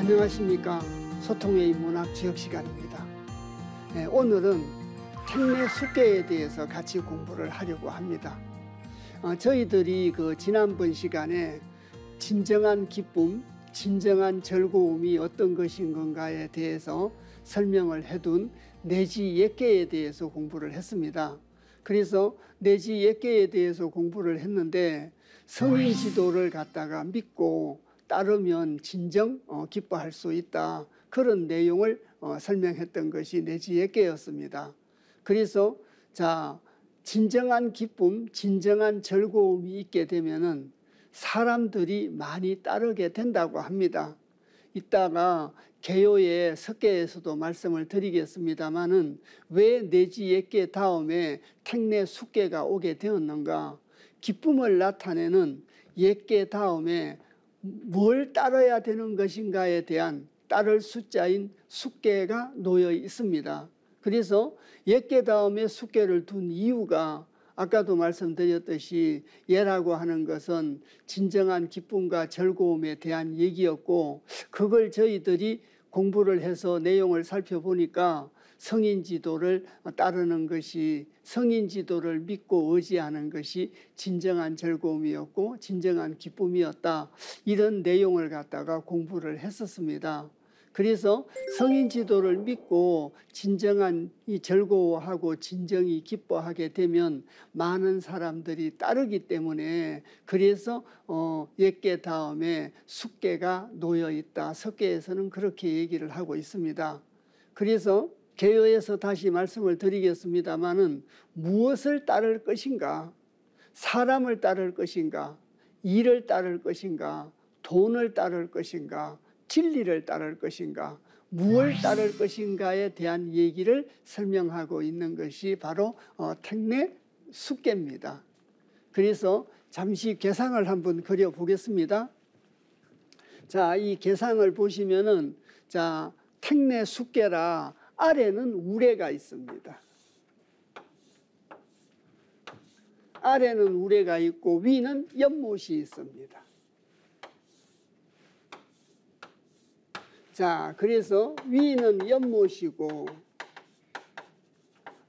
안녕하십니까. 소통의 인문학 지역 시간입니다. 오늘은 택내 숙계에 대해서 같이 공부를 하려고 합니다. 저희들이 지난번 시간에 진정한 기쁨, 진정한 즐거움이 어떤 것인 건가에 대해서 설명을 해둔 내지 옛계에 대해서 공부를 했습니다. 그래서 내지 옛계에 대해서 공부를 했는데 성인 지도를 갖다가 믿고 따르면 진정 기뻐할 수 있다. 그런 내용을 설명했던 것이 내지 옛계였습니다. 그래서 진정한 기쁨, 진정한 즐거움이 있게 되면은 사람들이 많이 따르게 된다고 합니다. 이따가 개요의 석계에서도 말씀을 드리겠습니다마는 왜 내지 옛계 다음에 택내 숙계가 오게 되었는가? 기쁨을 나타내는 옛계 다음에 뭘 따라야 되는 것인가에 대한 따를 숫자인 숙계가 놓여 있습니다. 그래서 옛계 다음에 숙계를 둔 이유가 아까도 말씀드렸듯이 예라고 하는 것은 진정한 기쁨과 즐거움에 대한 얘기였고, 그걸 저희들이 공부를 해서 내용을 살펴보니까 성인 지도를 따르는 것이, 성인 지도를 믿고 의지하는 것이 진정한 즐거움이었고 진정한 기쁨이었다. 이런 내용을 갖다가 공부를 했었습니다. 그래서 성인 지도를 믿고 진정한 이 즐거워하고 진정히 기뻐하게 되면 많은 사람들이 따르기 때문에, 그래서 옛계 다음에 숙계가 놓여 있다. 석계에서는 그렇게 얘기를 하고 있습니다. 그래서 개요에서 다시 말씀을 드리겠습니다마는 무엇을 따를 것인가? 사람을 따를 것인가? 일을 따를 것인가? 돈을 따를 것인가? 진리를 따를 것인가? 무엇을 따를 것인가에 대한 얘기를 설명하고 있는 것이 바로 택내 숙계입니다. 그래서 잠시 계상을 한번 그려보겠습니다. 이 계상을 보시면은 택내 숙계라 아래는 우레가 있습니다. 아래는 우레가 있고 위는 연못이 있습니다. 그래서 위는 연못이고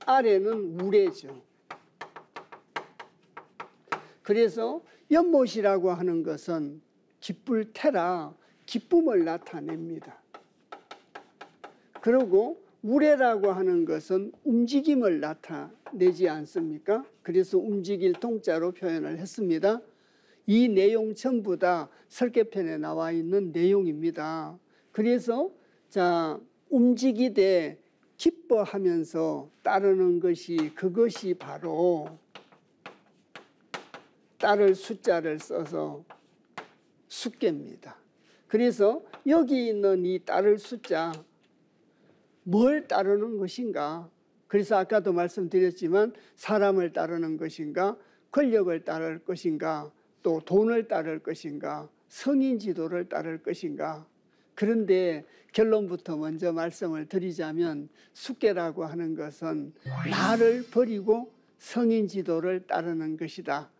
아래는 우레죠. 그래서 연못이라고 하는 것은 기쁠 테라 기쁨을 나타냅니다. 그리고 우레라고 하는 것은 움직임을 나타내지 않습니까? 그래서 움직일 동자로 표현을 했습니다. 이 내용 전부 다 설계편에 나와 있는 내용입니다. 그래서 움직이되 기뻐하면서 따르는 것이, 그것이 바로 따를 숫자를 써서 숙계입니다. 그래서 여기 있는 이 따를 숫자, 뭘 따르는 것인가? 그래서 아까도 말씀드렸지만 사람을 따르는 것인가, 권력을 따를 것인가, 또 돈을 따를 것인가, 성인 지도를 따를 것인가. 그런데 결론부터 먼저 말씀을 드리자면 숙계라고 하는 것은 나를 버리고 성인 지도를 따르는 것이다.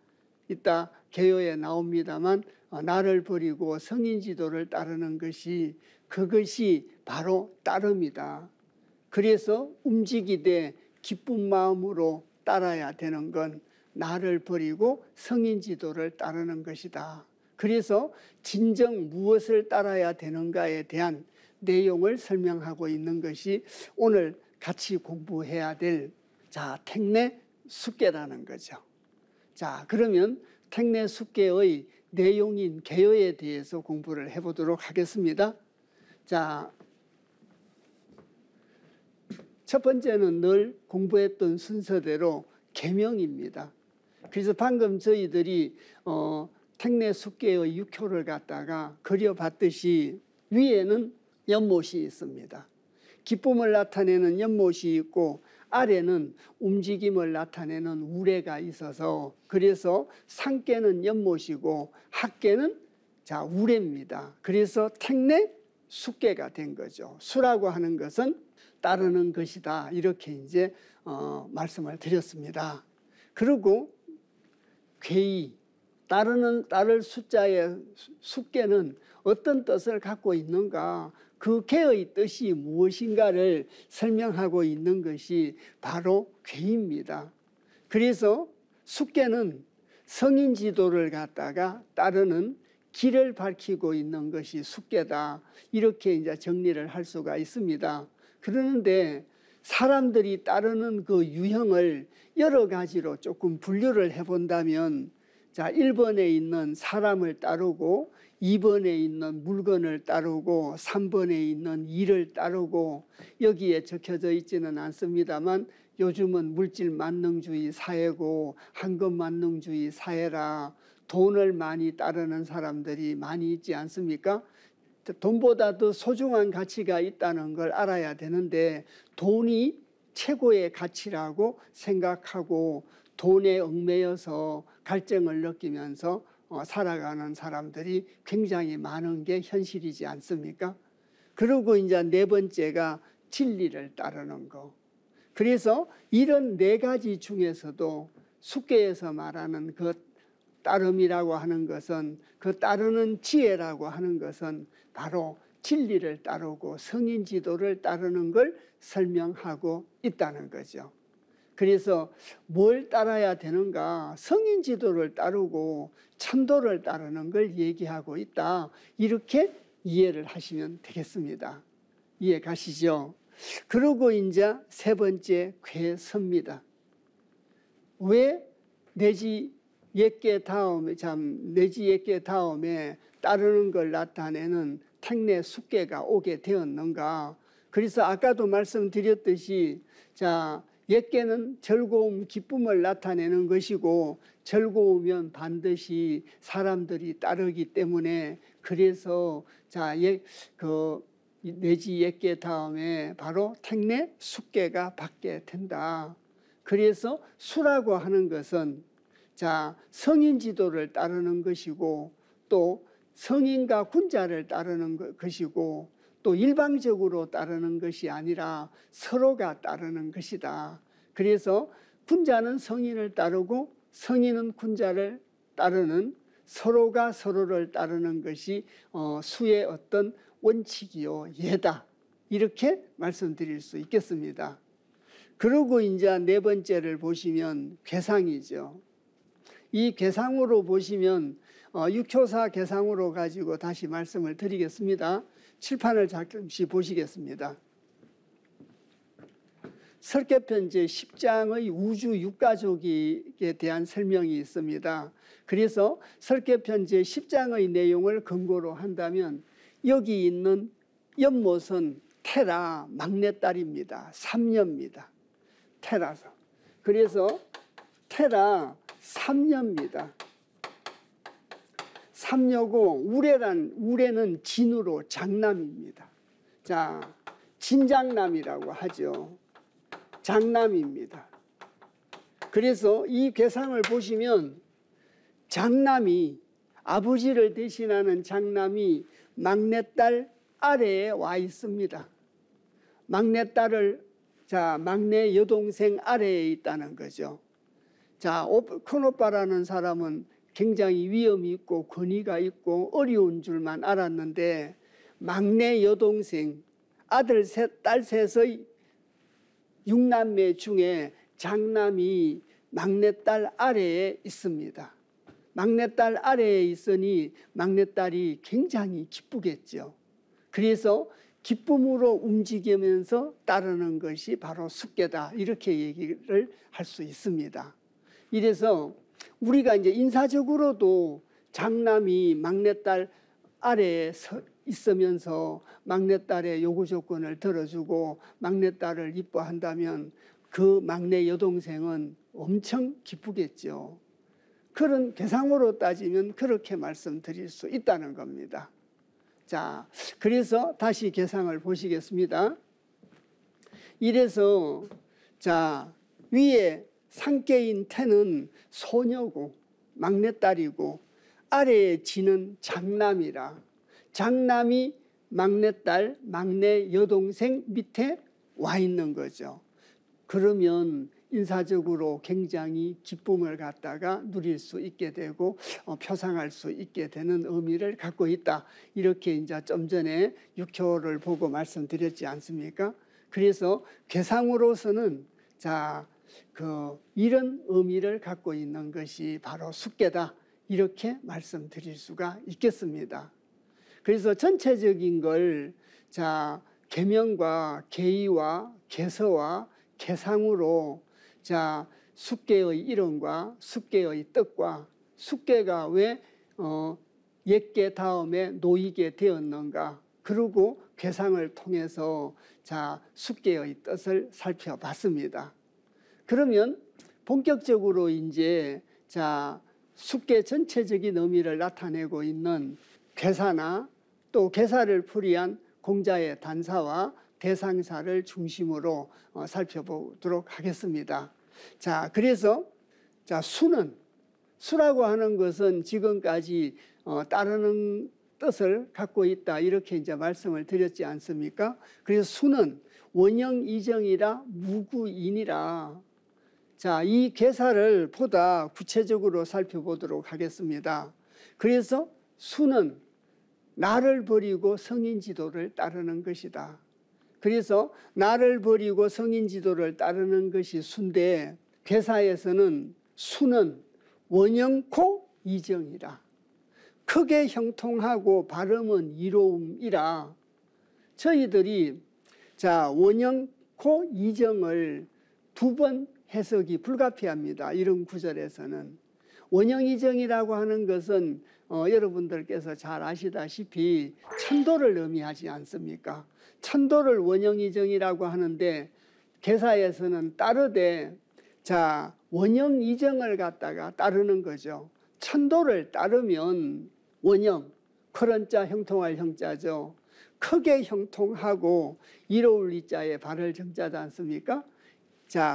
이따 개요에 나옵니다만 나를 버리고 성인 지도를 따르는 것이, 그것이 바로 따름이다. 그래서 움직이되 기쁜 마음으로 따라야 되는 건 나를 버리고 성인 지도를 따르는 것이다. 그래서 진정 무엇을 따라야 되는가에 대한 내용을 설명하고 있는 것이 오늘 같이 공부해야 될 택내 숙계라는 거죠. 그러면 택내 숙계의 내용인 개요에 대해서 공부를 해보도록 하겠습니다. 첫 번째는 늘 공부했던 순서대로 계명입니다. 그래서 방금 저희들이 택내 숙계의 6효를 갖다가 그려봤듯이 위에는 연못이 있습니다. 기쁨을 나타내는 연못이 있고 아래는 움직임을 나타내는 우레가 있어서, 그래서 상계는 연못이고 하계는 우레입니다. 그래서 택내 숙계가 된 거죠. 수라고 하는 것은 따르는 것이다. 이렇게 이제 말씀을 드렸습니다. 그리고 괴이, 따를 숫자의 숫개는 어떤 뜻을 갖고 있는가, 그 개의 뜻이 무엇인가를 설명하고 있는 것이 바로 괴입니다. 그래서 숫개는 성인 지도를 갖다가 따르는 길을 밝히고 있는 것이 숫개다. 이렇게 이제 정리를 할 수가 있습니다. 그러는데 사람들이 따르는 그 유형을 여러 가지로 조금 분류를 해본다면, 자, 1번에 있는 사람을 따르고 2번에 있는 물건을 따르고 3번에 있는 일을 따르고, 여기에 적혀져 있지는 않습니다만 요즘은 물질 만능주의 사회고 황금 만능주의 사회라 돈을 많이 따르는 사람들이 많이 있지 않습니까? 돈보다 더 소중한 가치가 있다는 걸 알아야 되는데 돈이 최고의 가치라고 생각하고 돈에 얽매여서 갈증을 느끼면서 살아가는 사람들이 굉장히 많은 게 현실이지 않습니까? 그리고 이제 네 번째가 진리를 따르는 거. 그래서 이런 네 가지 중에서도 숫개에서 말하는 그 따름이라고 하는 것은, 그 따르는 지혜라고 하는 것은 바로 진리를 따르고 성인 지도를 따르는 걸 설명하고 있다는 거죠. 그래서 뭘 따라야 되는가? 성인 지도를 따르고 천도를 따르는 걸 얘기하고 있다. 이렇게 이해를 하시면 되겠습니다. 이해 가시죠? 그리고 이제 세 번째 괴섭니다. 왜 내지 옛계 다음에 따르는 걸 나타내는 택내 숫개가 오게 되었는가? 그래서 아까도 말씀드렸듯이, 자, 옛계는 즐거움, 기쁨을 나타내는 것이고 즐거우면 반드시 사람들이 따르기 때문에, 그래서 자, 내지 옛계 다음에 바로 택내 숫개가 받게 된다. 그래서 수라고 하는 것은, 자, 성인 지도를 따르는 것이고 또 성인과 군자를 따르는 것이고 또 일방적으로 따르는 것이 아니라 서로가 따르는 것이다. 그래서 군자는 성인을 따르고 성인은 군자를 따르는, 서로가 서로를 따르는 것이 수의 어떤 원칙이요, 예다. 이렇게 말씀드릴 수 있겠습니다. 그리고 이제 네 번째를 보시면 괴상이죠. 이 괴상으로 보시면 육효사 괴상으로 가지고 다시 말씀을 드리겠습니다. 칠판을 잠시 보시겠습니다. 설계편 제10장의 우주 육가족에 대한 설명이 있습니다. 그래서 설계편 제10장의 내용을 근거로 한다면 여기 있는 연못은 테라 막내딸입니다. 삼녀입니다. 테라서. 그래서 테라 삼녀입니다. 삼녀고 우레는 진으로 장남입니다. 자, 진장남이라고 하죠. 장남입니다. 그래서 이 괴상을 보시면 장남이, 아버지를 대신하는 장남이 막내딸 아래에 와 있습니다. 막내딸을, 자, 막내 여동생 아래에 있다는 거죠. 자, 큰오빠라는 사람은 굉장히 위험이 있고 권위가 있고 어려운 줄만 알았는데, 막내 여동생, 아들 셋, 딸 셋의 6남매 중에 장남이 막내딸 아래에 있습니다. 막내딸 아래에 있으니 막내딸이 굉장히 기쁘겠죠. 그래서 기쁨으로 움직이면서 따르는 것이 바로 숫개다. 이렇게 얘기를 할 수 있습니다. 이래서 우리가 이제 인사적으로도 장남이 막내딸 아래에 있으면서 막내딸의 요구 조건을 들어주고 막내딸을 이뻐한다면 그 막내 여동생은 엄청 기쁘겠죠. 그런 괴상으로 따지면 그렇게 말씀드릴 수 있다는 겁니다. 자, 그래서 다시 괴상을 보시겠습니다. 이래서 자, 위에 상계인 태는 소녀고 막내딸이고 아래에 지는 장남이라, 장남이 막내딸, 막내 여동생 밑에 와 있는 거죠. 그러면 인사적으로 굉장히 기쁨을 갖다가 누릴 수 있게 되고 표상할 수 있게 되는 의미를 갖고 있다. 이렇게 이제 좀 전에 육효를 보고 말씀드렸지 않습니까? 그래서 괴상으로서는 이런 의미를 갖고 있는 것이 바로 숙계다. 이렇게 말씀드릴 수가 있겠습니다. 그래서 전체적인 걸 계명과 계의와 계서와 계상으로 숙계의 이름과 숙계의 뜻과 숙계가 왜 옛계 다음에 놓이게 되었는가, 그리고 괴상을 통해서 숙계의 뜻을 살펴봤습니다. 그러면 본격적으로 이제 숙계 전체적인 의미를 나타내고 있는 괴사나 또 괴사를 풀이한 공자의 단사와 대상사를 중심으로 살펴보도록 하겠습니다. 그래서 수라고 하는 것은 지금까지 따르는 뜻을 갖고 있다. 이렇게 이제 말씀을 드렸지 않습니까? 그래서 수는 원형이정이라 무구인이라. 이 괴사를 보다 구체적으로 살펴보도록 하겠습니다. 그래서 수는 나를 버리고 성인 지도를 따르는 것이다. 그래서 나를 버리고 성인 지도를 따르는 것이 수인데, 괴사에서는 수는 원형코 이정이라. 크게 형통하고 발음은 이로움이라. 저희들이 원형코 이정을 두 번 해석이 불가피합니다. 이런 구절에서는. 원형이정이라고 하는 것은 여러분들께서 잘 아시다시피 천도를 의미하지 않습니까? 천도를 원형이정이라고 하는데, 괴사에서는 따르되 원형이정을 갖다가 따르는 거죠. 천도를 따르면 원형, 그런자 형통할 형자죠. 크게 형통하고 이로울 이자에 발을 정자지 않습니까?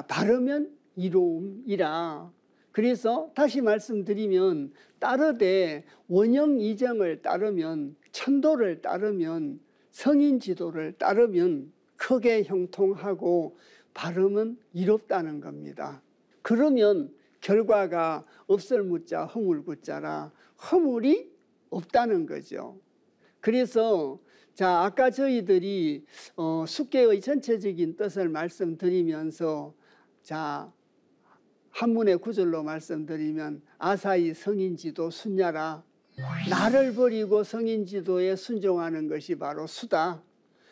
바르면 이로움이라. 그래서 다시 말씀드리면, 따르되 원형이정을 따르면, 천도를 따르면, 성인지도를 따르면 크게 형통하고 발음은 이롭다는 겁니다. 그러면 결과가 없을 무자 허물구자라, 허물이 없다는 거죠. 그래서 아까 저희들이 숙계의 전체적인 뜻을 말씀드리면서 한문의 구절로 말씀드리면, 아사히 성인지도 순야라. 나를 버리고 성인지도에 순종하는 것이 바로 수다.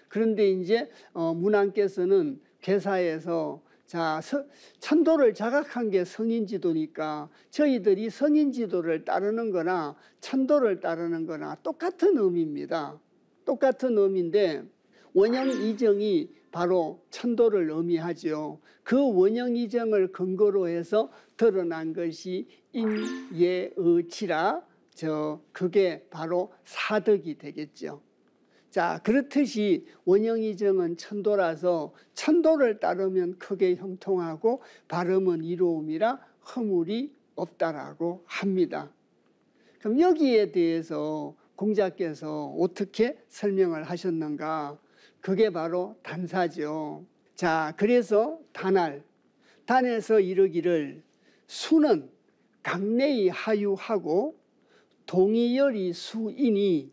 그런데 이제 문안께서는 괴사에서 천도를 자각한 게 성인지도니까 저희들이 성인지도를 따르는 거나 천도를 따르는 거나 똑같은 의미입니다. 똑같은 의미인데, 원형이정이 바로 천도를 의미하죠. 그 원형이정을 근거로 해서 드러난 것이 인예의치라. 그게 바로 사덕이 되겠죠. 그렇듯이 원형이정은 천도라서 천도를 따르면 크게 형통하고 발음은 이로움이라 허물이 없다라고 합니다. 그럼 여기에 대해서 공자께서 어떻게 설명을 하셨는가? 그게 바로 단사죠. 그래서 단에서 이르기를 수는 강내이 하유하고 동이열이 수이니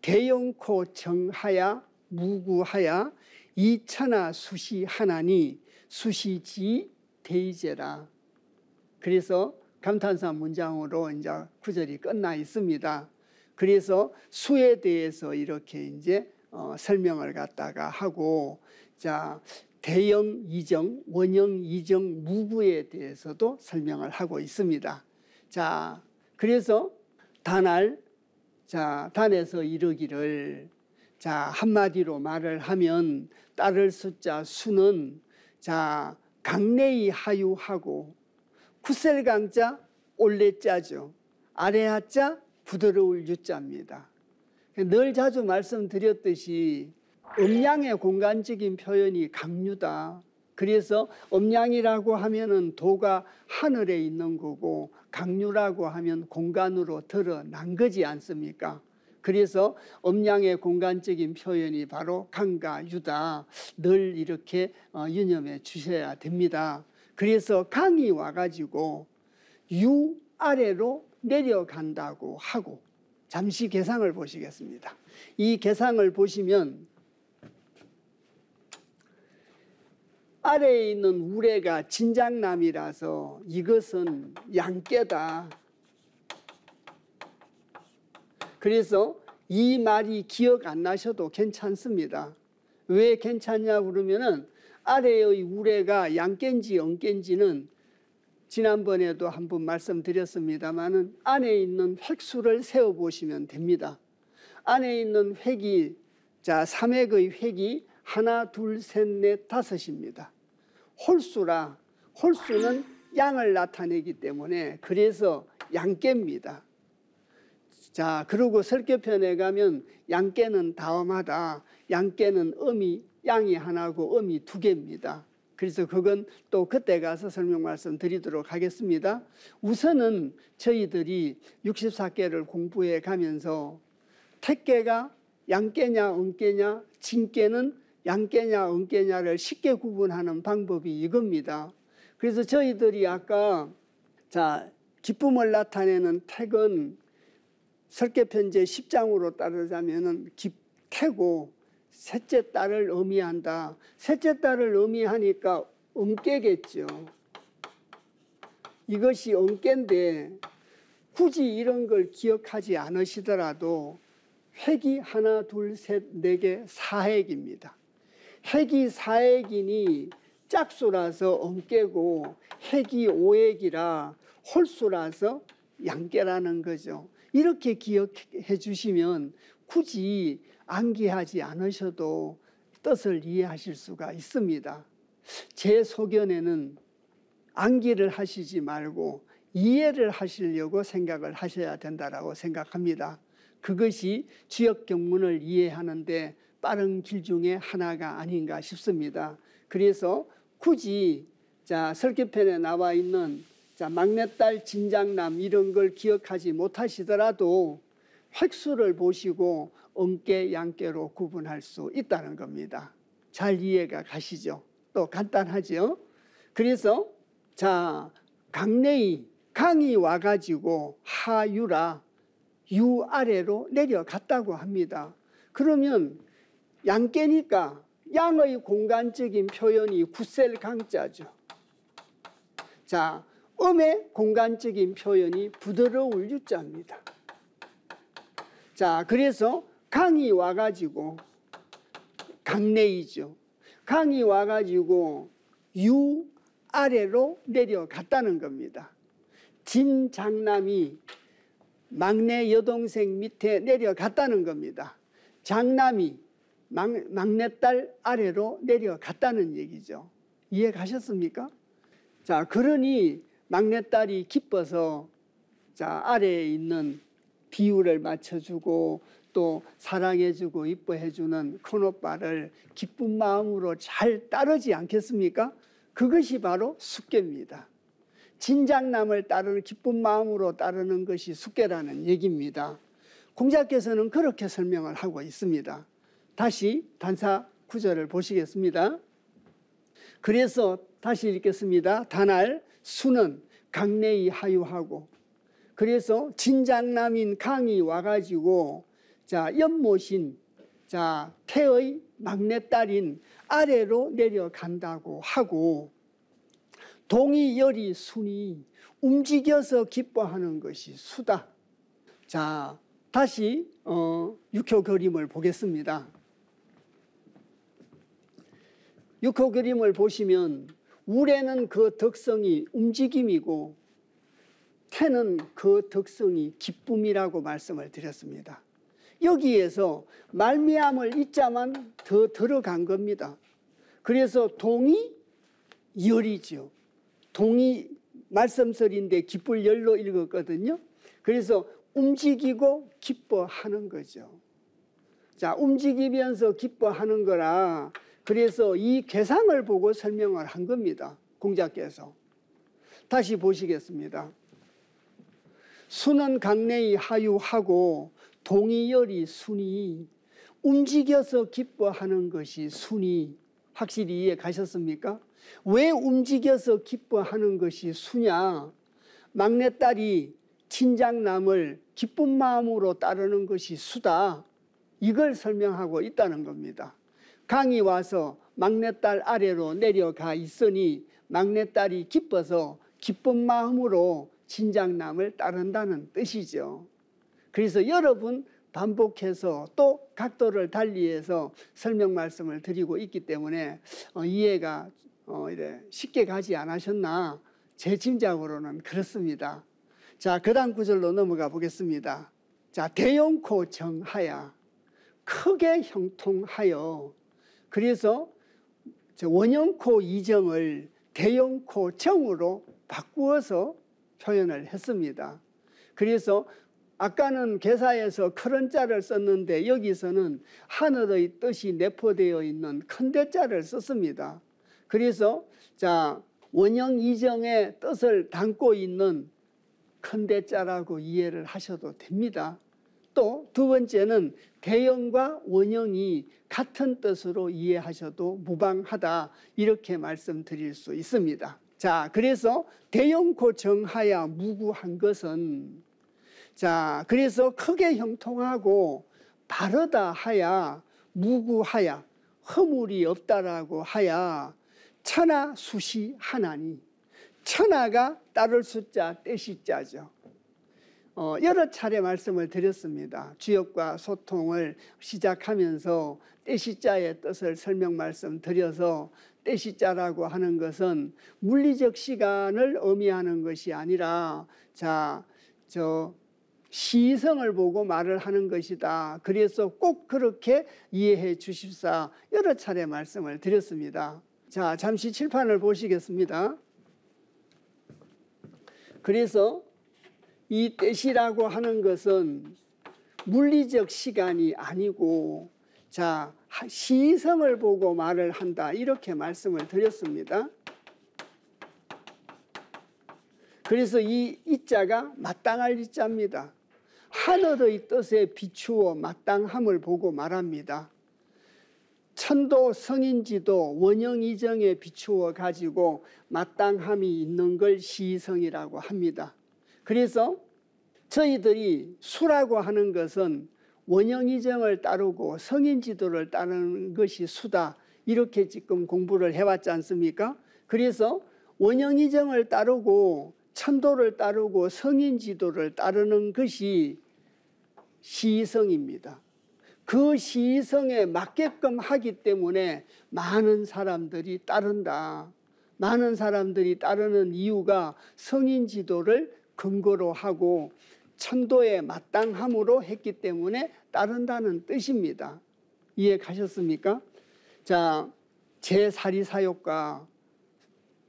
대용코 정하야 무구하야 이천하 수시하나니 수시지 대이제라. 그래서 감탄사 문장으로 이제 구절이 끝나 있습니다. 그래서 수에 대해서 이렇게 이제 설명을 갖다가 하고, 대형 이정, 원형 이정, 무구에 대해서도 설명을 하고 있습니다. 그래서 단에서 이르기를, 한마디로 말을 하면 따를 숫자 수는 강내이 하유하고, 굳셀강자 올레자죠. 아래하자 부드러울 유자입니다. 늘 자주 말씀드렸듯이 음양의 공간적인 표현이 강유다. 그래서 음양이라고 하면은 도가 하늘에 있는 거고, 강유라고 하면 공간으로 드러난 거지 않습니까? 그래서 음양의 공간적인 표현이 바로 강과 유다. 늘 이렇게 유념해 주셔야 됩니다. 그래서 강이 와가지고 유 아래로 내려간다고 하고, 잠시 계상을 보시겠습니다. 이 계상을 보시면 아래에 있는 우레가 진장남이라서 이것은 양깨다. 그래서 이 말이 기억 안 나셔도 괜찮습니다. 왜 괜찮냐 그러면은 아래의 우레가 양깨인지 언깨인지는 지난번에도 한번 말씀드렸습니다만은 안에 있는 획수를 세어 보시면 됩니다. 안에 있는 획이, 자, 삼획의 획이 하나, 둘, 셋, 넷, 다섯입니다. 홀수라, 홀수는 양을 나타내기 때문에 그래서 양깨입니다. 자, 그리고 설교편에 가면 양깨는 다음하다, 양깨는 음이, 양이 하나고 음이 두 개입니다. 그래서 그건 또 그때 가서 설명 말씀 드리도록 하겠습니다. 우선은 저희들이 64개를 공부해 가면서 택개가 양깨냐 언깨냐, 진깨는 양깨냐 언깨냐를 쉽게 구분하는 방법이 이겁니다. 그래서 저희들이 아까, 자, 기쁨을 나타내는 택은 설계편 제10장으로 따르자면은 택고 셋째 딸을 의미한다. 셋째 딸을 의미하니까 언깨겠죠. 이것이 언깨인데 굳이 이런 걸 기억하지 않으시더라도 획이 하나, 둘, 셋, 네 개, 사획입니다. 획이 사획이니 짝수라서 언깨고 획이 오획이라 홀수라서 양깨라는 거죠. 이렇게 기억해 주시면 굳이 암기하지 않으셔도 뜻을 이해하실 수가 있습니다. 제 소견에는 암기를 하시지 말고 이해를 하시려고 생각을 하셔야 된다고 생각합니다. 그것이 주역 경문을 이해하는데 빠른 길 중에 하나가 아닌가 싶습니다. 그래서 굳이, 자, 설계편에 나와 있는, 자, 막내딸 진장남 이런 걸 기억하지 못하시더라도 획수를 보시고 언깨, 양깨로 구분할 수 있다는 겁니다. 잘 이해가 가시죠? 또 간단하죠? 그래서, 자, 강내이, 강이 와가지고 하유라, 유 아래로 내려갔다고 합니다. 그러면 양깨니까 양의 공간적인 표현이 굳셀 강자죠. 자, 음의 공간적인 표현이 부드러울 유자입니다. 자, 그래서 강이 와가지고 강내이죠. 강이 와가지고 유 아래로 내려갔다는 겁니다. 진장남이 막내 여동생 밑에 내려갔다는 겁니다. 장남이 막내딸 아래로 내려갔다는 얘기죠. 이해 가셨습니까? 자, 그러니 막내딸이 기뻐서, 자, 아래에 있는 비율을 맞춰주고 또 사랑해주고 이뻐해주는 큰오빠를 기쁜 마음으로 잘 따르지 않겠습니까? 그것이 바로 숙계입니다. 진장남을 따르는 기쁜 마음으로 따르는 것이 숙계라는 얘기입니다. 공자께서는 그렇게 설명을 하고 있습니다. 다시 단사 구절을 보시겠습니다. 그래서 다시 읽겠습니다. 단할 수는 강내이 하유하고, 그래서 진장남인 강이 와가지고, 자, 연못인, 자, 태의 막내딸인 아래로 내려간다고 하고, 동이 열이 순이 움직여서 기뻐하는 것이 수다. 자, 다시 육효 그림을 보겠습니다. 육효 그림을 보시면 우레는 그 덕성이 움직임이고 태는 그 덕성이 기쁨이라고 말씀을 드렸습니다. 여기에서 말미암을 이자만 더 들어간 겁니다. 그래서 동이 열이죠. 동이 말씀설인데 기쁠 열로 읽었거든요. 그래서 움직이고 기뻐하는 거죠. 자, 움직이면서 기뻐하는 거라, 그래서 이 괴상을 보고 설명을 한 겁니다. 공자께서. 다시 보시겠습니다. 수는 강내이 하유하고 동이열이 순이 움직여서 기뻐하는 것이 순이. 확실히 이해 가셨습니까? 왜 움직여서 기뻐하는 것이 수냐? 막내딸이 친장남을 기쁜 마음으로 따르는 것이 수다. 이걸 설명하고 있다는 겁니다. 강이 와서 막내딸 아래로 내려가 있으니 막내딸이 기뻐서 기쁜 마음으로 친장남을 따른다는 뜻이죠. 그래서 여러분 반복해서 또 각도를 달리해서 설명 말씀을 드리고 있기 때문에 이해가 쉽게 가지 않으셨나? 제 짐작으로는 그렇습니다. 자, 그 다음 구절로 넘어가 보겠습니다. 자, 대형코 정하야, 크게 형통하여. 그래서 원형코 이정을 대형코 정으로 바꾸어서 표현을 했습니다. 그래서 아까는 개사에서 큰 자를 썼는데 여기서는 하늘의 뜻이 내포되어 있는 큰 대자를 썼습니다. 그래서 자, 원형 이정의 뜻을 담고 있는 큰 대자라고 이해를 하셔도 됩니다. 또 두 번째는 대형과 원형이 같은 뜻으로 이해하셔도 무방하다, 이렇게 말씀드릴 수 있습니다. 자, 그래서 대형코 정하야 무구한 것은, 자, 그래서 크게 형통하고 바르다 하야, 무구하야, 허물이 없다라고 하야, 천하 수시 하나니. 천하가 따를 숫자 떼시자죠. 여러 차례 말씀을 드렸습니다. 주역과 소통을 시작하면서 떼시자의 뜻을 설명 말씀드려서, 떼시자라고 하는 것은 물리적 시간을 의미하는 것이 아니라 시성을 보고 말을 하는 것이다. 그래서 꼭 그렇게 이해해 주십사, 여러 차례 말씀을 드렸습니다. 자, 잠시 칠판을 보시겠습니다. 그래서 이 떼시라고 하는 것은 물리적 시간이 아니고, 자, 시성을 보고 말을 한다, 이렇게 말씀을 드렸습니다. 그래서 이 이자가 마땅할 이자입니다. 하늘의 뜻에 비추어 마땅함을 보고 말합니다. 천도 성인지도 원형이정에 비추어 가지고 마땅함이 있는 걸 시성이라고 합니다. 그래서 저희들이 수라고 하는 것은 원형이정을 따르고 성인지도를 따르는 것이 수다, 이렇게 지금 공부를 해왔지 않습니까? 그래서 원형이정을 따르고 천도를 따르고 성인지도를 따르는 것이 시성입니다. 그 시성에 맞게끔 하기 때문에 많은 사람들이 따른다. 많은 사람들이 따르는 이유가 성인지도를 근거로 하고 천도에 마땅함으로 했기 때문에 따른다는 뜻입니다. 이해 가셨습니까? 자, 제사리사욕과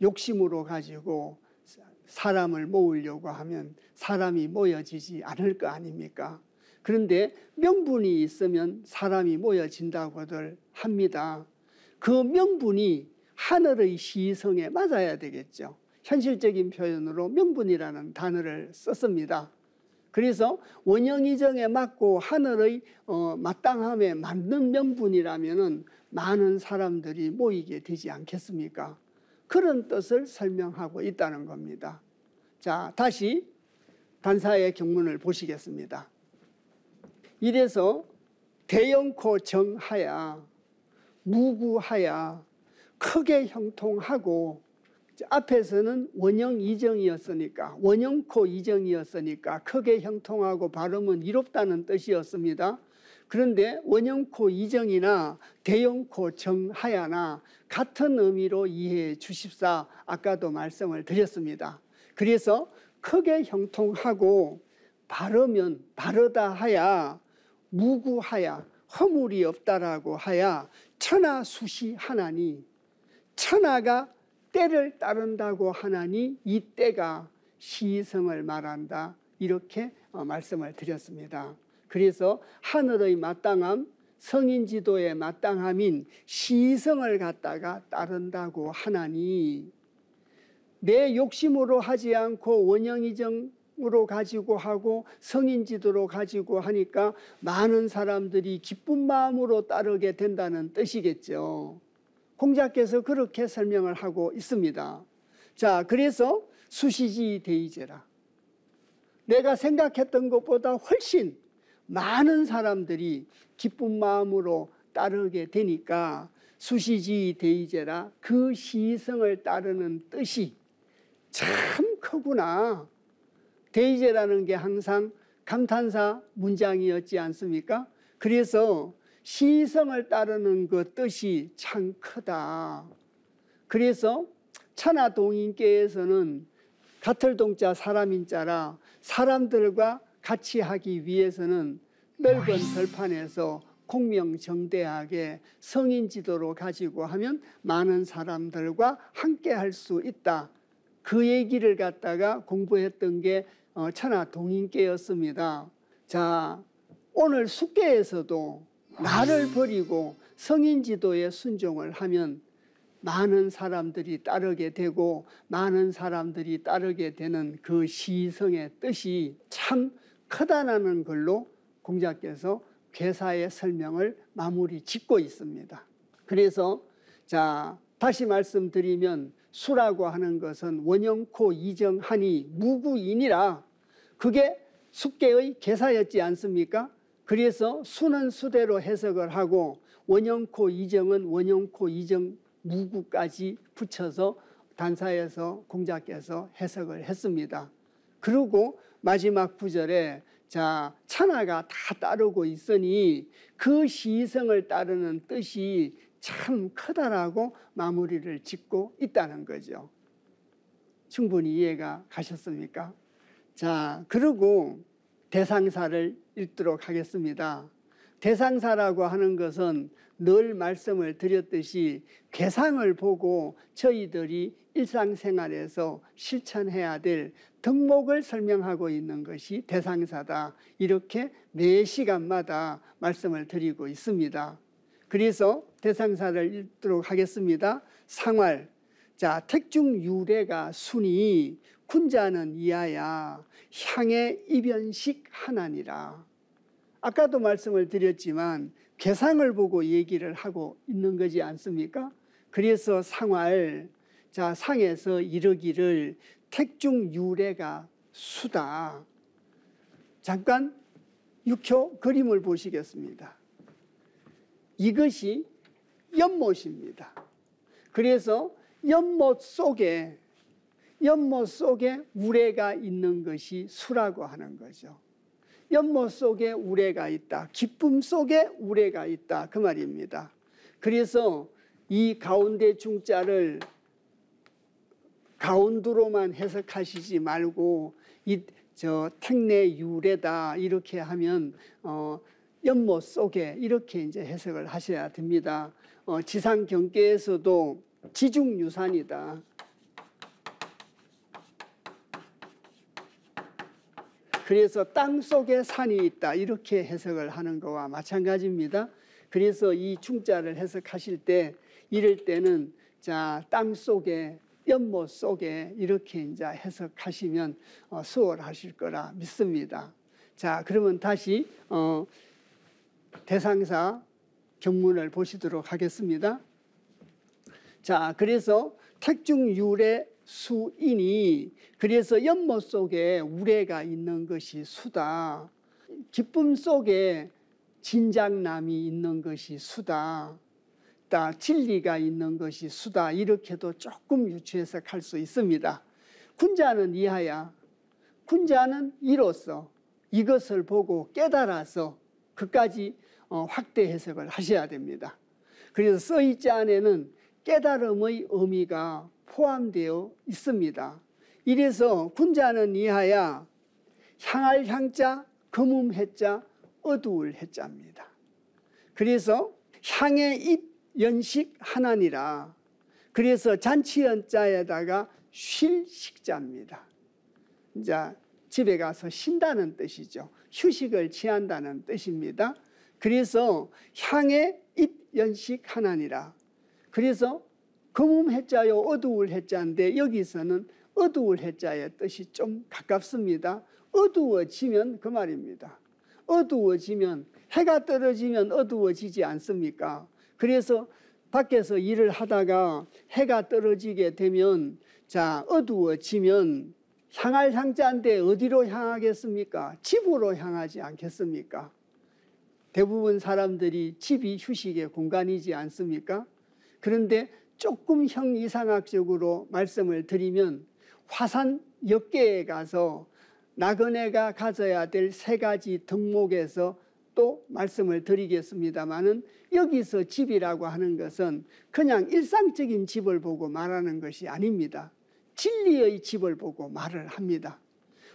욕심으로 가지고 사람을 모으려고 하면 사람이 모여지지 않을 거 아닙니까? 그런데 명분이 있으면 사람이 모여진다고들 합니다. 그 명분이 하늘의 시성에 맞아야 되겠죠. 현실적인 표현으로 명분이라는 단어를 썼습니다. 그래서 원형이정에 맞고 하늘의 마땅함에 맞는 명분이라면 많은 사람들이 모이게 되지 않겠습니까? 그런 뜻을 설명하고 있다는 겁니다. 자, 다시 단사의 경문을 보시겠습니다. 이래서 대형코 정하야, 무구하야, 크게 형통하고, 앞에서는 원형 이정이었으니까, 원형코 이정이었으니까 크게 형통하고 발음은 이롭다는 뜻이었습니다. 그런데 원형코 이정이나 대형코 정하야나 같은 의미로 이해해 주십사, 아까도 말씀을 드렸습니다. 그래서 크게 형통하고 바르면 바르다 하야, 무구하야, 허물이 없다라고 하야, 천하 수시 하나니, 천하가 때를 따른다고 하나니 이 때가 시성을 말한다, 이렇게 말씀을 드렸습니다. 그래서 하늘의 마땅함, 성인지도의 마땅함인 시성을 갖다가 따른다고 하나니, 내 욕심으로 하지 않고 원형이정으로 가지고 하고 성인지도로 가지고 하니까 많은 사람들이 기쁜 마음으로 따르게 된다는 뜻이겠죠. 공자께서 그렇게 설명을 하고 있습니다. 자, 그래서 수시지 대이제라. 내가 생각했던 것보다 훨씬 많은 사람들이 기쁜 마음으로 따르게 되니까 수시지 대이제라, 그 시성을 따르는 뜻이 참 크구나. 대이제라는 게 항상 감탄사 문장이었지 않습니까? 그래서 시성을 따르는 그 뜻이 참 크다. 그래서 천하동인께에서는 가틀동자 사람인자라 사람들과 같이 하기 위해서는 넓은 들판에서 공명정대하게 성인지도로 가지고 하면 많은 사람들과 함께 할 수 있다. 그 얘기를 갖다가 공부했던 게 천하동인께였습니다. 자, 오늘 숙계에서도 나를 버리고 성인지도에 순종을 하면 많은 사람들이 따르게 되고 많은 사람들이 따르게 되는 그 시성의 뜻이 참 크다라는 걸로 공자께서 괴사의 설명을 마무리 짓고 있습니다. 그래서 자, 다시 말씀드리면 수라고 하는 것은 원영코 이정하니 무구인이라, 그게 숙계의 괴사였지 않습니까? 그래서 수는 수대로 해석을 하고 원영코 이정은 원영코 이정 무구까지 붙여서 단사에서 공자께서 해석을 했습니다. 그리고 마지막 구절에 자, 천하가 다 따르고 있으니 그 시성을 따르는 뜻이 참 크다라고 마무리를 짓고 있다는 거죠. 충분히 이해가 가셨습니까? 자, 그리고 대상사를 읽도록 하겠습니다. 대상사라고 하는 것은 늘 말씀을 드렸듯이 괴상을 보고 저희들이 일상생활에서 실천해야 될 덕목을 설명하고 있는 것이 대상사다. 이렇게 매 시간마다 말씀을 드리고 있습니다. 그래서 대상사를 읽도록 하겠습니다. 상활. 자, 택중 유래가 순이 군자는 이하야 향의 이변식 하나니라. 아까도 말씀을 드렸지만 괴상을 보고 얘기를 하고 있는 거지 않습니까? 그래서 상활, 자, 상에서 이르기를 택중 유래가 수다. 잠깐 6초 그림을 보시겠습니다. 이것이 연못입니다. 그래서 연못 속에 우레가 있는 것이 수라고 하는 거죠. 연못 속에 우레가 있다. 기쁨 속에 우레가 있다. 그 말입니다. 그래서 이 가운데 중자를 가운두로만 해석하시지 말고 택내 유래다 이렇게 하면 연못 속에 이렇게 이제 해석을 하셔야 됩니다. 지상경계에서도 지중유산이다. 그래서 땅 속에 산이 있다 이렇게 해석을 하는 거와 마찬가지입니다. 그래서 이 중자를 해석하실 때 이럴 때는 자, 땅 속에 연못 속에 이렇게 이제 해석하시면 수월하실 거라 믿습니다. 자, 그러면 다시 대상사 경문을 보시도록 하겠습니다. 자, 그래서 택중유래 수인이, 그래서 연못 속에 우레가 있는 것이 수다. 기쁨 속에 진작남이 있는 것이 수다. 진리가 있는 것이 수다. 이렇게도 조금 유추해석할 수 있습니다. 군자는 이하야. 군자는 이로써 이것을 보고 깨달아서 그까지 확대 해석을 하셔야 됩니다. 그래서 써있지 안에는 깨달음의 의미가 포함되어 있습니다. 이래서 군자는 이하야 향할 향자, 금음 해자, 어두울 해자입니다. 그래서 향의 입 연식 하나니라. 그래서 잔치연자에다가 쉴 식자입니다. 이제 집에 가서 쉰다는 뜻이죠. 휴식을 취한다는 뜻입니다. 그래서 향의 입 연식 하나니라. 그래서 금음 해자요 어두울 해자인데 여기서는 어두울 해자의 뜻이 좀 가깝습니다. 어두워지면 그 말입니다. 어두워지면 해가 떨어지면 어두워지지 않습니까? 그래서 밖에서 일을 하다가 해가 떨어지게 되면 자 어두워지면 향할 향자인데 어디로 향하겠습니까? 집으로 향하지 않겠습니까? 대부분 사람들이 집이 휴식의 공간이지 않습니까? 그런데 조금 형이상학적으로 말씀을 드리면 화산 역계에 가서 나그네가 가져야 될 3가지 덕목에서 또 말씀을 드리겠습니다마는 여기서 집이라고 하는 것은 그냥 일상적인 집을 보고 말하는 것이 아닙니다. 진리의 집을 보고 말을 합니다.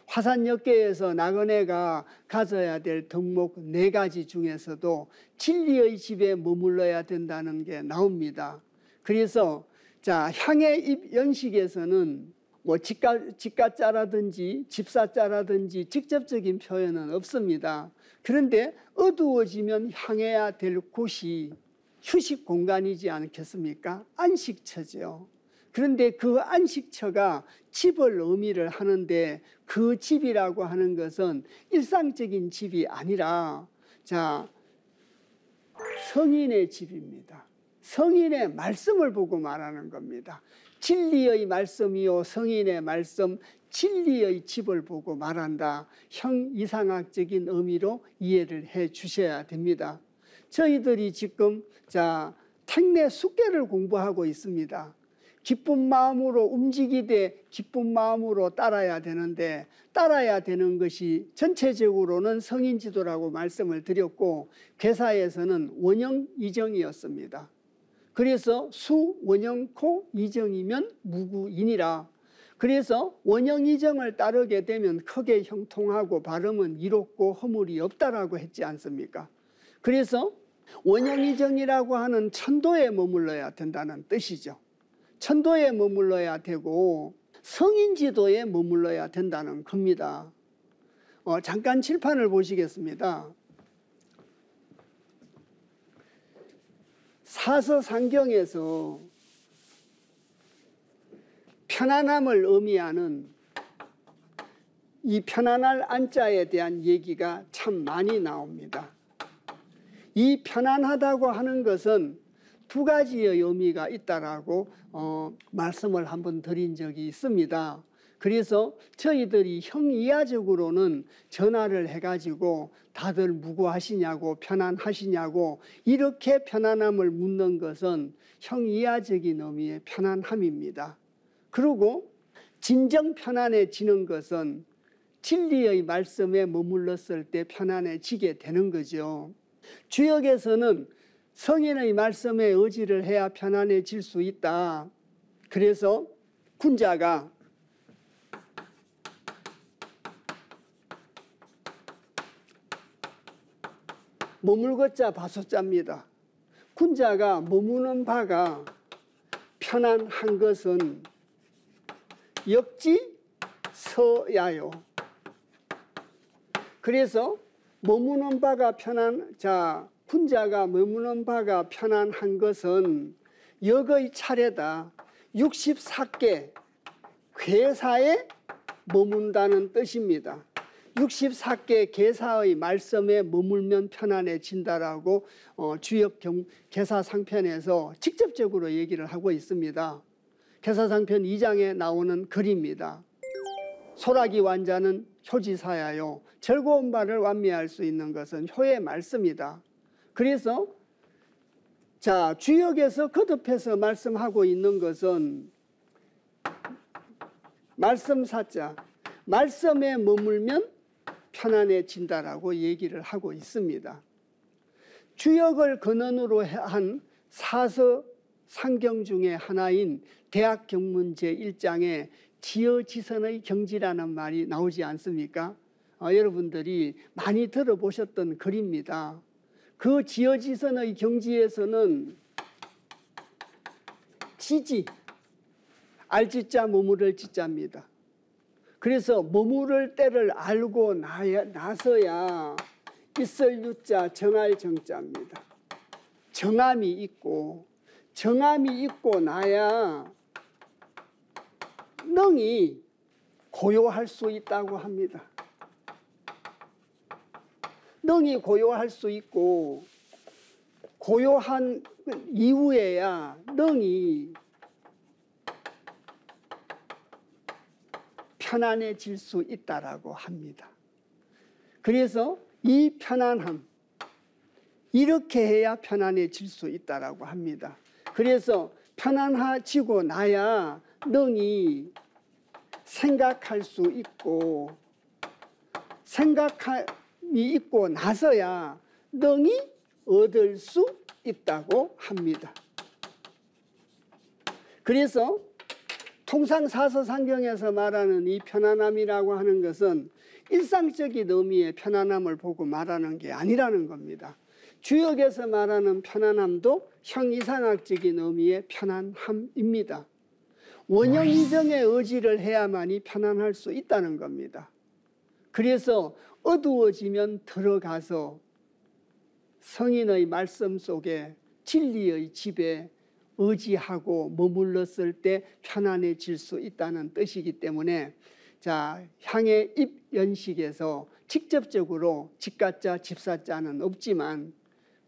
화산역계에서 나그네가 가져야 될 덕목 4가지 중에서도 진리의 집에 머물러야 된다는 게 나옵니다. 그래서 자 향의 연식에서는 뭐 집가자라든지 집사자라든지 직접적인 표현은 없습니다. 그런데 어두워지면 향해야 될 곳이 휴식 공간이지 않겠습니까? 안식처죠. 그런데 그 안식처가 집을 의미를 하는데 그 집이라고 하는 것은 일상적인 집이 아니라 자 성인의 집입니다. 성인의 말씀을 보고 말하는 겁니다. 진리의 말씀이요 성인의 말씀, 진리의 집을 보고 말한다. 형이상학적인 의미로 이해를 해 주셔야 됩니다. 저희들이 지금 자 택내 숙계를 공부하고 있습니다. 기쁜 마음으로 움직이되 기쁜 마음으로 따라야 되는데 따라야 되는 것이 전체적으로는 성인지도라고 말씀을 드렸고 괴사에서는 원형 이정이었습니다. 그래서 수, 원형, 코, 이정이면 무구인이라. 그래서 원형 이정을 따르게 되면 크게 형통하고 발음은 이롭고 허물이 없다라고 했지 않습니까? 그래서 원형 이정이라고 하는 천도에 머물러야 된다는 뜻이죠. 천도에 머물러야 되고 성인지도에 머물러야 된다는 겁니다. 잠깐 칠판을 보시겠습니다. 사서상경에서 편안함을 의미하는 이 편안할 안자에 대한 얘기가 참 많이 나옵니다. 이 편안하다고 하는 것은 2가지의 의미가 있다라고 말씀을 한번 드린 적이 있습니다. 그래서 저희들이 형이하적으로는 전화를 해가지고 다들 무고하시냐고 편안하시냐고 이렇게 편안함을 묻는 것은 형이하적인 의미의 편안함입니다. 그리고 진정 편안해지는 것은 진리의 말씀에 머물렀을 때 편안해지게 되는 거죠. 주역에서는 성인의 말씀에 의지를 해야 편안해질 수 있다. 그래서 군자가 머물것자 바소자입니다. 군자가 머무는 바가 편안한 것은 역지서야요. 그래서 머무는 바가 군자가 머무는 바가 편안한 것은 역의 차례다. 64개 괴사에 머문다는 뜻입니다. 64개 괴사의 말씀에 머물면 편안해진다라고 주역 괴사상편에서 직접적으로 얘기를 하고 있습니다. 괴사상편 2장에 나오는 글입니다. 소라기 완자는 효지사야요. 즐거운 바를 완미할 수 있는 것은 효의 말씀이다. 그래서 자 주역에서 거듭해서 말씀하고 있는 것은 말씀사자, 말씀에 머물면 편안해진다라고 얘기를 하고 있습니다. 주역을 근원으로 한 사서상경 중에 하나인 대학경문 제1장에 지어지선의 경지라는 말이 나오지 않습니까? 여러분들이 많이 들어보셨던 글입니다. 그 지어지선의 경지에서는 지지, 알지자 머무를 지자입니다. 그래서 머무를 때를 알고 나서야 있을 유자 정할 정자입니다. 정함이 있고 나야 능히 고요할 수 있다고 합니다. 능히 고요할 수 있고 고요한 이후에야 능이 편안해질 수 있다라고 합니다. 그래서 이 편안함, 이렇게 해야 편안해질 수 있다라고 합니다. 그래서 편안해지고 나야 능이 생각할 수 있고, 생각함이 있고 나서야 능이 얻을 수 있다고 합니다. 그래서 통상 사서상경에서 말하는 이 편안함이라고 하는 것은 일상적인 의미의 편안함을 보고 말하는 게 아니라는 겁니다. 주역에서 말하는 편안함도 형이상학적인 의미의 편안함입니다. 원형 이정의 의지를 해야만이 편안할 수 있다는 겁니다. 그래서 어두워지면 들어가서 성인의 말씀 속에 진리의 집에 의지하고 머물렀을 때 편안해질 수 있다는 뜻이기 때문에, 자, 향의 입연식에서 직접적으로 집가자 집사자는 없지만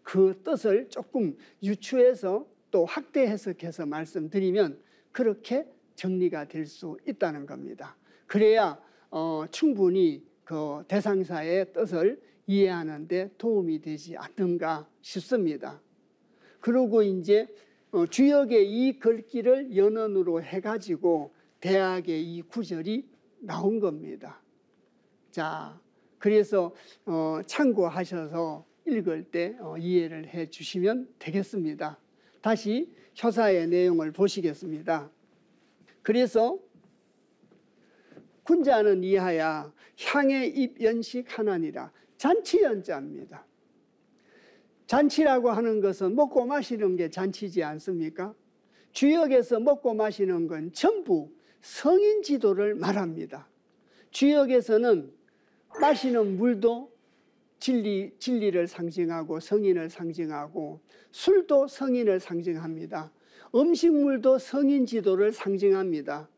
그 뜻을 조금 유추해서 또 확대 해석해서 말씀드리면 그렇게 정리가 될 수 있다는 겁니다. 그래야 충분히 그 대상사의 뜻을 이해하는 데 도움이 되지 않는가 싶습니다. 그리고 이제 주역의 이 글귀를 연언으로 해가지고 대학의 이 구절이 나온 겁니다. 자, 그래서 참고하셔서 읽을 때 이해를 해 주시면 되겠습니다. 다시 효사의 내용을 보시겠습니다. 그래서 군자는 이하야 향의 입연식 하나니라. 잔치연자입니다. 잔치라고 하는 것은 먹고 마시는 게 잔치지 않습니까? 주역에서 먹고 마시는 건 전부 성인 지도를 말합니다. 주역에서는 마시는 물도 진리를 상징하고 성인을 상징하고, 술도 성인을 상징합니다. 음식물도 성인 지도를 상징합니다.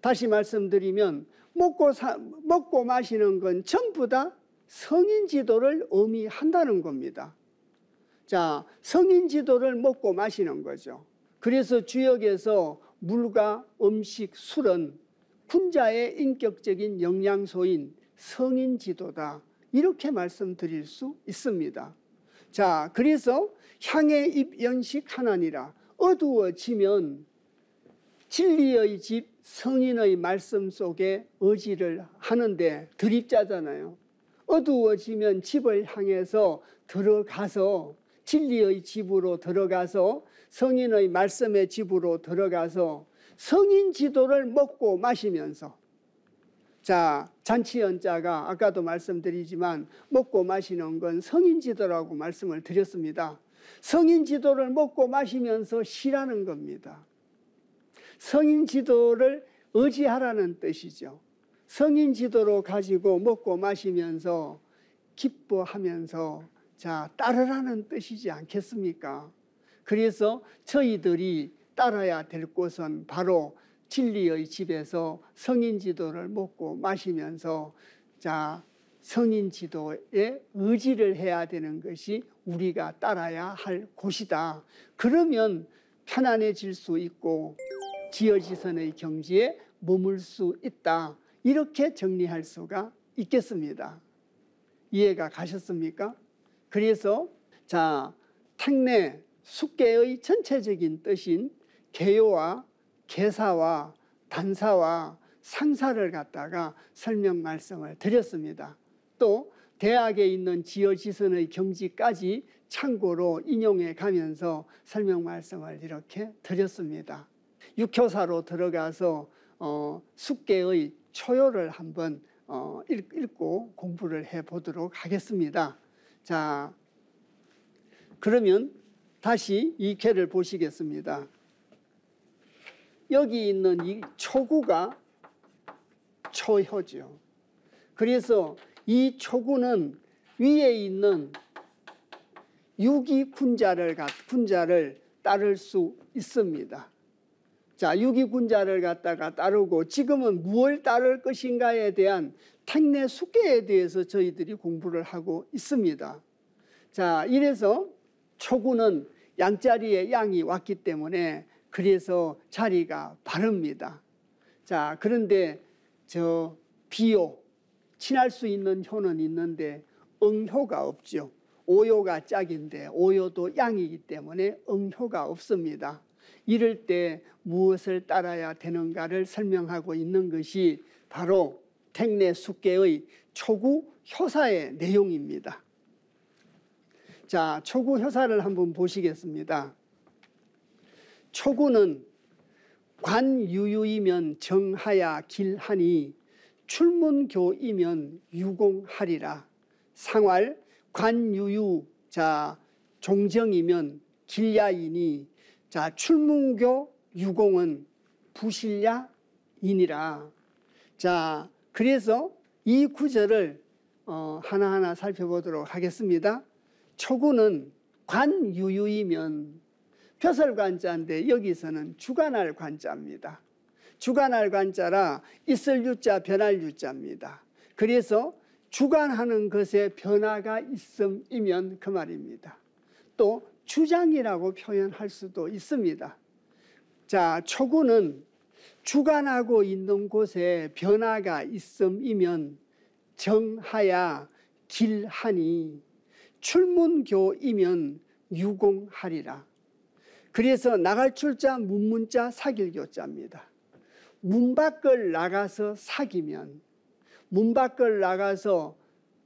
다시 말씀드리면 먹고 마시는 건 전부 다 성인 지도를 의미한다는 겁니다. 자, 성인 지도를 먹고 마시는 거죠. 그래서 주역에서 물과 음식, 술은 군자의 인격적인 영양소인 성인 지도다, 이렇게 말씀드릴 수 있습니다. 자, 그래서 향의 입연식 하나니라. 어두워지면 진리의 집 성인의 말씀 속에 의지를 하는데 드립자잖아요. 어두워지면 집을 향해서 들어가서 진리의 집으로 들어가서 성인의 말씀의 집으로 들어가서 성인 지도를 먹고 마시면서, 자, 잔치연자가 아까도 말씀드리지만 먹고 마시는 건 성인 지도라고 말씀을 드렸습니다. 성인 지도를 먹고 마시면서 쉬라는 겁니다. 성인 지도를 의지하라는 뜻이죠. 성인 지도로 가지고 먹고 마시면서 기뻐하면서, 자, 따르라는 뜻이지 않겠습니까? 그래서 저희들이 따라야 될 곳은 바로 진리의 집에서 성인 지도를 먹고 마시면서, 자, 성인 지도에 의지를 해야 되는 것이 우리가 따라야 할 곳이다. 그러면 편안해질 수 있고 지어지선의 경지에 머물 수 있다. 이렇게 정리할 수가 있겠습니다. 이해가 가셨습니까? 그래서 자, 택내 숙계의 전체적인 뜻인 개요와 개사와 단사와 상사를 갖다가 설명 말씀을 드렸습니다. 또 대학에 있는 지어지선의 경지까지 참고로 인용해 가면서 설명 말씀을 이렇게 드렸습니다. 육효사로 들어가서 숙계의 초요를 한번 읽고 공부를 해보도록 하겠습니다. 자, 그러면 다시 이 쾌를 보시겠습니다. 여기 있는 이 초구가 초효죠. 그래서 이 초구는 위에 있는 유기군자를 따를 수 있습니다. 자, 유기군자를 갖다가 따르고 지금은 무엇을 따를 것인가에 대한 택내 숙계에 대해서 저희들이 공부를 하고 있습니다. 자, 이래서 초구는 양자리에 양이 왔기 때문에 그래서 자리가 바릅니다. 자, 그런데 저 비요, 친할 수 있는 효는 있는데 응효가 없죠. 오요가 짝인데 오요도 양이기 때문에 응효가 없습니다. 이럴 때 무엇을 따라야 되는가를 설명하고 있는 것이 바로 택내숙계의 초구 효사의 내용입니다. 자, 초구 효사를 한번 보시겠습니다. 초구는 관유유이면 정하야 길하니 출문교이면 유공하리라. 상활 관유유 자 종정이면 길야이니 자 출문교 유공은 부실야이니라. 자, 그래서 이 구절을 하나하나 살펴보도록 하겠습니다. 초구는 관유유이면 벼슬관자인데 여기서는 주관할 관자입니다. 주관할 관자라 있을 유자 변할 유자입니다. 그래서 주관하는 것에 변화가 있음이면 그 말입니다. 또 주장이라고 표현할 수도 있습니다. 자, 초구는 주관하고 있는 곳에 변화가 있음이면 정하야 길하니 출문교이면 유공하리라. 그래서 나갈 출자 문문자 사길교자입니다. 문 밖을 나가서 사귀면, 문 밖을 나가서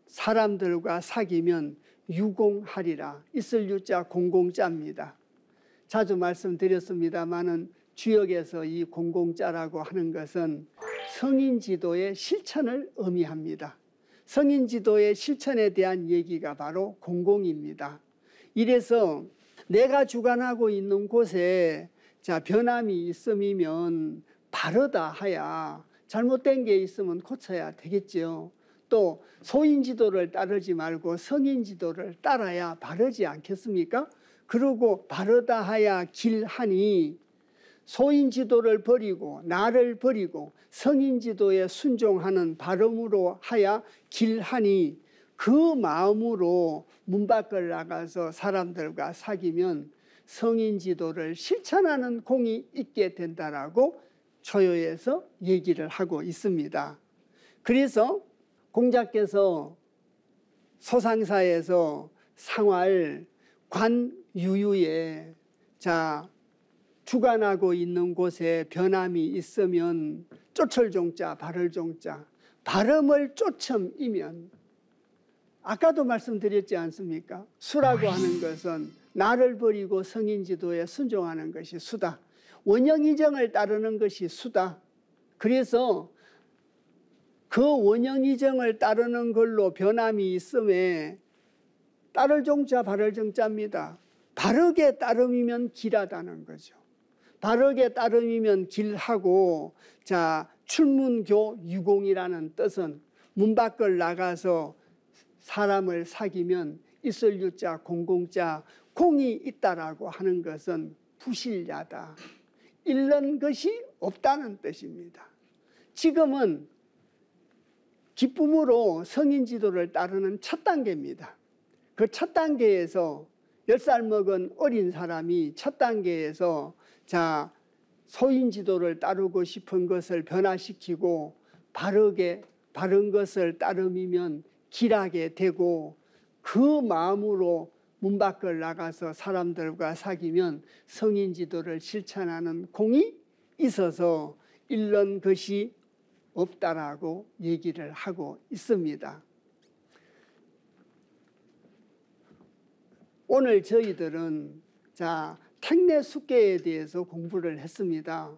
사람들과 사귀면 유공하리라. 있을 유자 공공자입니다. 자주 말씀드렸습니다마는 주역에서 이 공공자라고 하는 것은 성인지도의 실천을 의미합니다. 성인지도의 실천에 대한 얘기가 바로 공공입니다. 이래서 내가 주관하고 있는 곳에 자 변함이 있음이면 바르다 하야 잘못된 게 있으면 고쳐야 되겠죠. 또 소인지도를 따르지 말고 성인지도를 따라야 바르지 않겠습니까? 그리고 바르다 하야 길하니 소인지도를 버리고 나를 버리고 성인지도에 순종하는 바름으로 하야 길하니 그 마음으로 문 밖을 나가서 사람들과 사귀면 성인지도를 실천하는 공이 있게 된다라고 초요에서 얘기를 하고 있습니다. 그래서 공자께서 소상사에서 상활 관유유에 자 주관하고 있는 곳에 변함이 있으면 쫓을 종자 바를 종자 발음을 쫓음이면 아까도 말씀드렸지 않습니까? 수라고 하는 것은 나를 버리고 성인지도에 순종하는 것이 수다. 원형이정을 따르는 것이 수다. 그래서 그 원형이정을 따르는 걸로 변함이 있음에 따를 종자 바를 정자입니다. 바르게 따름이면 길하다는 거죠. 바르게 따름이면 길하고 자 출문교 유공이라는 뜻은 문 밖을 나가서 사람을 사귀면 있을 유자 공공자 공이 있다라고 하는 것은 부실야다. 잃는 것이 없다는 뜻입니다. 지금은 기쁨으로 성인지도를 따르는 첫 단계입니다. 그 첫 단계에서 10살 먹은 어린 사람이 첫 단계에서 자 소인지도를 따르고 싶은 것을 변화시키고 바른 것을 따름이면 길하게 되고 그 마음으로 문 밖을 나가서 사람들과 사귀면 성인지도를 실천하는 공이 있어서 잃는 것이 없다라고 얘기를 하고 있습니다. 오늘 저희들은 자 택내숙계에 대해서 공부를 했습니다.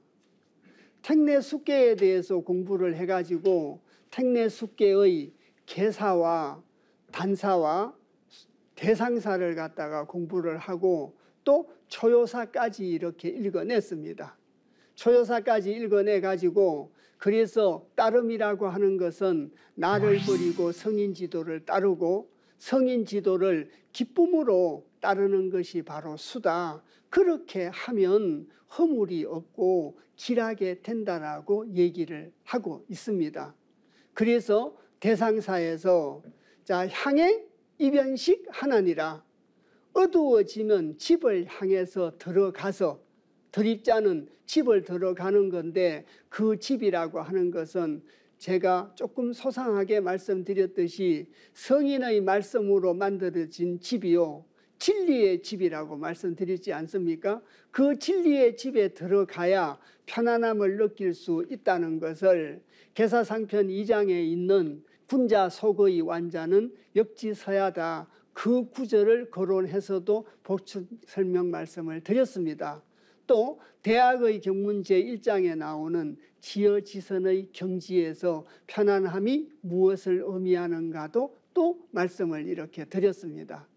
택내숙계에 대해서 공부를 해가지고 택내숙계의 개사와 단사와 대상사를 갖다가 공부를 하고 또 초요사까지 이렇게 읽어냈습니다. 초요사까지 읽어내가지고 그래서 따름이라고 하는 것은 나를 버리고 성인지도를 따르고 성인지도를 기쁨으로 따르는 것이 바로 수다. 그렇게 하면 허물이 없고 길하게 된다라고 얘기를 하고 있습니다. 그래서 대상사에서 자 향해 이변식 하나니라 어두워지면 집을 향해서 들어가서 드립자는 집을 들어가는 건데 그 집이라고 하는 것은 제가 조금 소상하게 말씀드렸듯이 성인의 말씀으로 만들어진 집이요, 진리의 집이라고 말씀드리지 않습니까? 그 진리의 집에 들어가야 편안함을 느낄 수 있다는 것을 계사상편 2장에 있는 군자 속의 완자는 역지서야다, 그 구절을 거론해서도 보충 설명 말씀을 드렸습니다. 또 대학의 경문 제1장에 나오는 지어지선의 경지에서 편안함이 무엇을 의미하는가도 또 말씀을 이렇게 드렸습니다.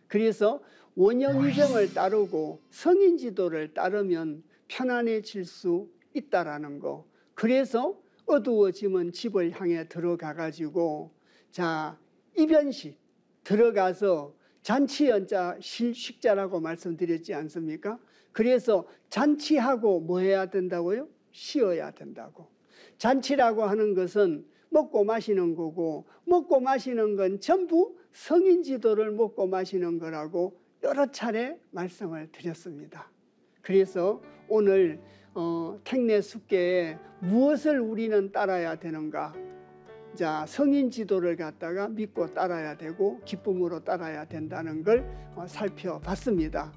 그래서 원형이정을 따르고 성인지도를 따르면 편안해질 수 있다라는 거. 그래서 어두워지면 집을 향해 들어가 가지고 자, 입연식 들어가서 잔치연자 실식자라고 말씀드렸지 않습니까? 그래서 잔치하고 뭐 해야 된다고요? 쉬어야 된다고. 잔치라고 하는 것은 먹고 마시는 거고, 먹고 마시는 건 전부 성인지도를 먹고 마시는 거라고 여러 차례 말씀을 드렸습니다. 그래서 오늘 택내 숙계에 무엇을 우리는 따라야 되는가? 자, 성인지도를 갖다가 믿고 따라야 되고 기쁨으로 따라야 된다는 걸 살펴봤습니다.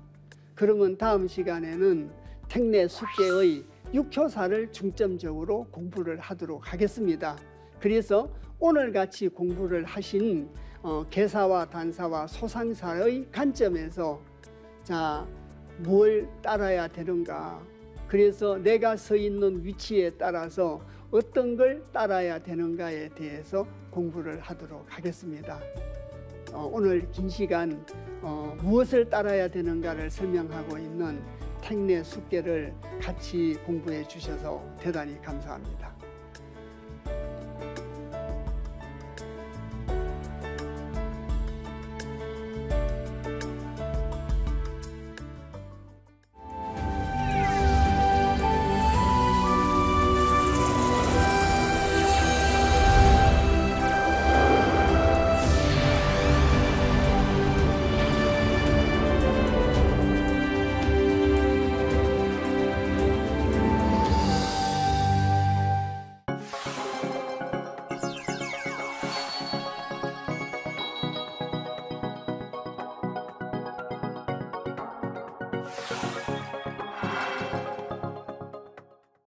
그러면 다음 시간에는 택내 숙계의 육효사를 중점적으로 공부를 하도록 하겠습니다. 그래서 오늘같이 공부를 하신 계사와 단사와 소상사의 관점에서 자, 뭘 따라야 되는가, 그래서 내가 서 있는 위치에 따라서 어떤 걸 따라야 되는가에 대해서 공부를 하도록 하겠습니다. 오늘 긴 시간 무엇을 따라야 되는가를 설명하고 있는 택내 숙계를 같이 공부해 주셔서 대단히 감사합니다.